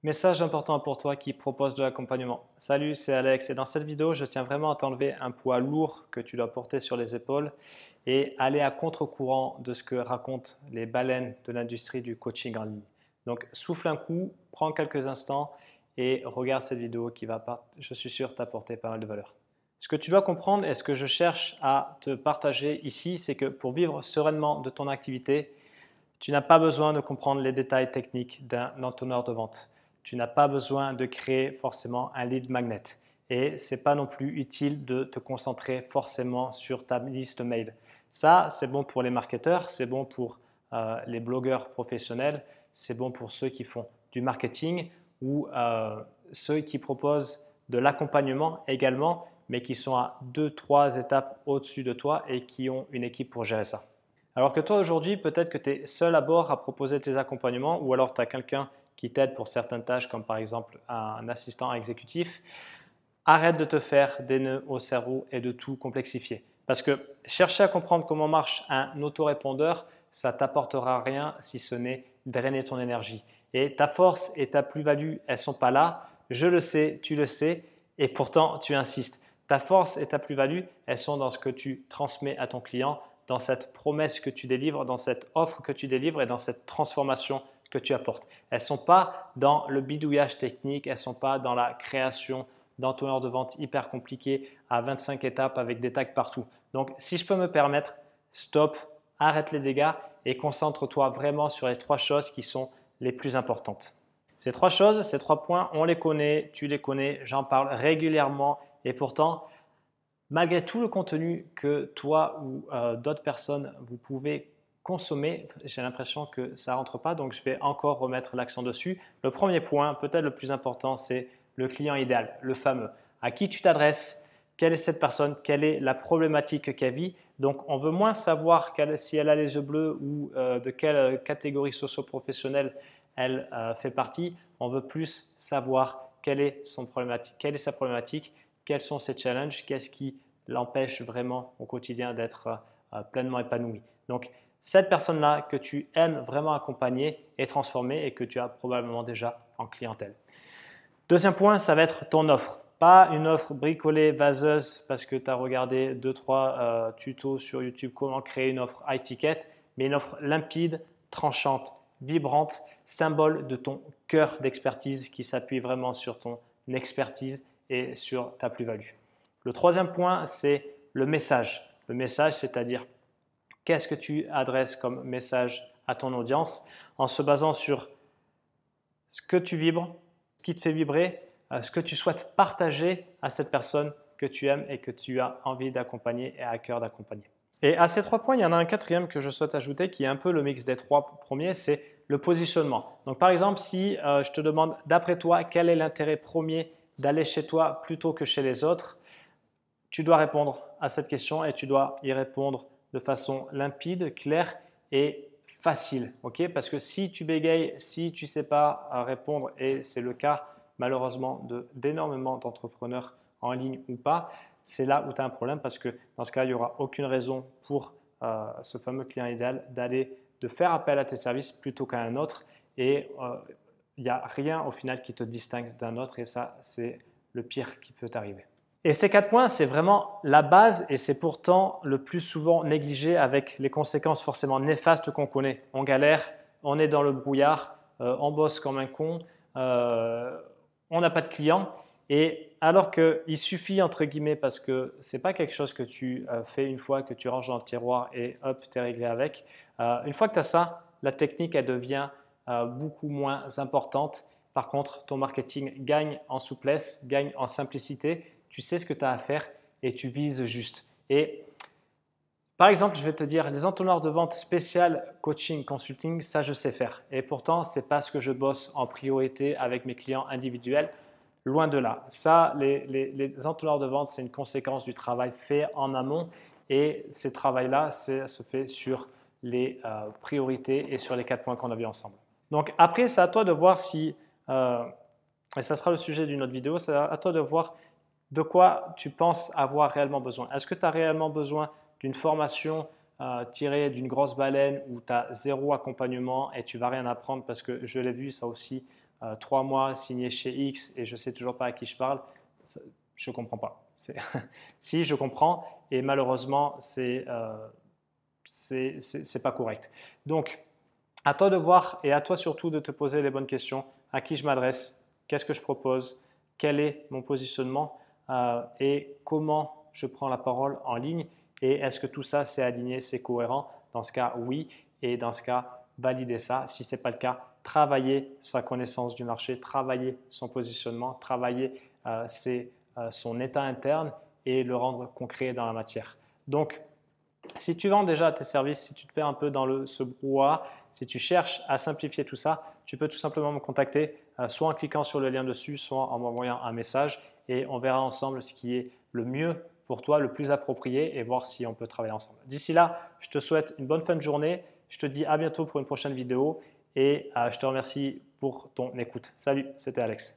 Message important pour toi qui propose de l'accompagnement. Salut, c'est Alex et dans cette vidéo, je tiens vraiment à t'enlever un poids lourd que tu dois porter sur les épaules et aller à contre-courant de ce que racontent les baleines de l'industrie du coaching en ligne. Donc souffle un coup, prends quelques instants et regarde cette vidéo qui va, je suis sûr, t'apporter pas mal de valeur. Ce que tu dois comprendre et ce que je cherche à te partager ici, c'est que pour vivre sereinement de ton activité, tu n'as pas besoin de comprendre les détails techniques d'un entonnoir de vente. Tu n'as pas besoin de créer forcément un lead magnet. Et ce n'est pas non plus utile de te concentrer forcément sur ta liste mail. Ça, c'est bon pour les marketeurs, c'est bon pour les blogueurs professionnels, c'est bon pour ceux qui font du marketing ou ceux qui proposent de l'accompagnement également, mais qui sont à 2-3 étapes au-dessus de toi et qui ont une équipe pour gérer ça. Alors que toi aujourd'hui, peut-être que tu es seul à bord à proposer tes accompagnements ou alors tu as quelqu'un qui t'aide pour certaines tâches comme par exemple un assistant exécutif. Arrête de te faire des nœuds au cerveau et de tout complexifier. Parce que chercher à comprendre comment marche un autorépondeur, ça ne t'apportera rien si ce n'est drainer ton énergie. Et ta force et ta plus-value, elles ne sont pas là. Je le sais, tu le sais, et pourtant tu insistes. Ta force et ta plus-value, elles sont dans ce que tu transmets à ton client, dans cette promesse que tu délivres, dans cette offre que tu délivres et dans cette transformation que tu apportes. Elles ne sont pas dans le bidouillage technique, elles ne sont pas dans la création d'entonnoirs de vente hyper compliqués à 25 étapes avec des tags partout. Donc, si je peux me permettre, stop, arrête les dégâts et concentre-toi vraiment sur les 3 choses qui sont les plus importantes. Ces 3 choses, ces 3 points, on les connaît, tu les connais, j'en parle régulièrement et pourtant, malgré tout le contenu que toi ou d'autres personnes vous pouvez consommer, j'ai l'impression que ça ne rentre pas, donc je vais encore remettre l'accent dessus. Le premier point, peut-être le plus important, c'est le client idéal, le fameux. À qui tu t'adresses? Quelle est cette personne? Quelle est la problématique qu'elle vit? Donc, on veut moins savoir si elle a les yeux bleus ou de quelle catégorie socio-professionnelle elle fait partie. On veut plus savoir quelle est sa problématique, quels sont ses challenges, qu'est-ce qui l'empêche vraiment au quotidien d'être pleinement épanoui. Donc, cette personne-là que tu aimes vraiment accompagner et transformer et que tu as probablement déjà en clientèle. Deuxième point, ça va être ton offre. Pas une offre bricolée, vaseuse, parce que tu as regardé 2-3 tutos sur YouTube comment créer une offre high ticket, mais une offre limpide, tranchante, vibrante, symbole de ton cœur d'expertise qui s'appuie vraiment sur ton expertise et sur ta plus-value. Le troisième point, c'est le message. Le message, c'est-à-dire qu'est-ce que tu adresses comme message à ton audience en se basant sur ce que tu vibres, ce qui te fait vibrer, ce que tu souhaites partager à cette personne que tu aimes et que tu as envie d'accompagner et à cœur d'accompagner. Et à ces 3 points, il y en a un quatrième que je souhaite ajouter qui est un peu le mix des 3 premiers, c'est le positionnement. Donc par exemple, si je te demande d'après toi quel est l'intérêt premier d'aller chez toi plutôt que chez les autres, tu dois répondre à cette question et tu dois y répondre de façon limpide, claire et facile. Parce que si tu bégayes, si tu ne sais pas répondre, et c'est le cas malheureusement d'énormément d'entrepreneurs en ligne ou pas, c'est là où tu as un problème parce que dans ce cas, il n'y aura aucune raison pour ce fameux client idéal de faire appel à tes services plutôt qu'à un autre et il n'y a rien au final qui te distingue d'un autre et ça, c'est le pire qui peut t'arriver. Et ces 4 points, c'est vraiment la base et c'est pourtant le plus souvent négligé avec les conséquences forcément néfastes qu'on connaît. On galère, on est dans le brouillard, on bosse comme un con, on n'a pas de clients. Et alors qu'il suffit, entre guillemets, parce que ce n'est pas quelque chose que tu fais une fois, que tu ranges dans le tiroir et hop, tu es réglé avec. Une fois que tu as ça, la technique, elle devient beaucoup moins importante. Par contre, ton marketing gagne en souplesse, gagne en simplicité. Tu sais ce que tu as à faire et tu vises juste. Et par exemple, je vais te dire, les entonnoirs de vente spécial coaching, consulting, ça je sais faire. Et pourtant, ce n'est pas ce que je bosse en priorité avec mes clients individuels. Loin de là. Ça, les entonnoirs de vente, c'est une conséquence du travail fait en amont. Et ce travail-là, ça se fait sur les priorités et sur les 4 points qu'on a vus ensemble. Donc après, c'est à toi de voir si, et ça sera le sujet d'une autre vidéo, c'est à toi de voir de quoi tu penses avoir réellement besoin. Est-ce que tu as réellement besoin d'une formation tirée d'une grosse baleine où tu as zéro accompagnement et tu ne vas rien apprendre parce que je l'ai vu ça aussi 3 mois signé chez X et je ne sais toujours pas à qui je parle, je ne comprends pas. Si, je comprends et malheureusement, c'est pas correct. Donc, à toi de voir et à toi surtout de te poser les bonnes questions. À qui je m'adresse? Qu'est-ce que je propose? Quel est mon positionnement? Et comment je prends la parole en ligne? Et est-ce que tout ça, c'est aligné, c'est cohérent? Dans ce cas, oui. Et dans ce cas, valider ça. Si ce n'est pas le cas, travailler sa connaissance du marché, travailler son positionnement, travailler son état interne et le rendre concret dans la matière. Donc, si tu vends déjà tes services, si tu te perds un peu dans ce brouhaha, si tu cherches à simplifier tout ça, tu peux tout simplement me contacter, soit en cliquant sur le lien dessus, soit en m'envoyant un message et on verra ensemble ce qui est le mieux pour toi, le plus approprié et voir si on peut travailler ensemble. D'ici là, je te souhaite une bonne fin de journée. Je te dis à bientôt pour une prochaine vidéo et je te remercie pour ton écoute. Salut, c'était Alex.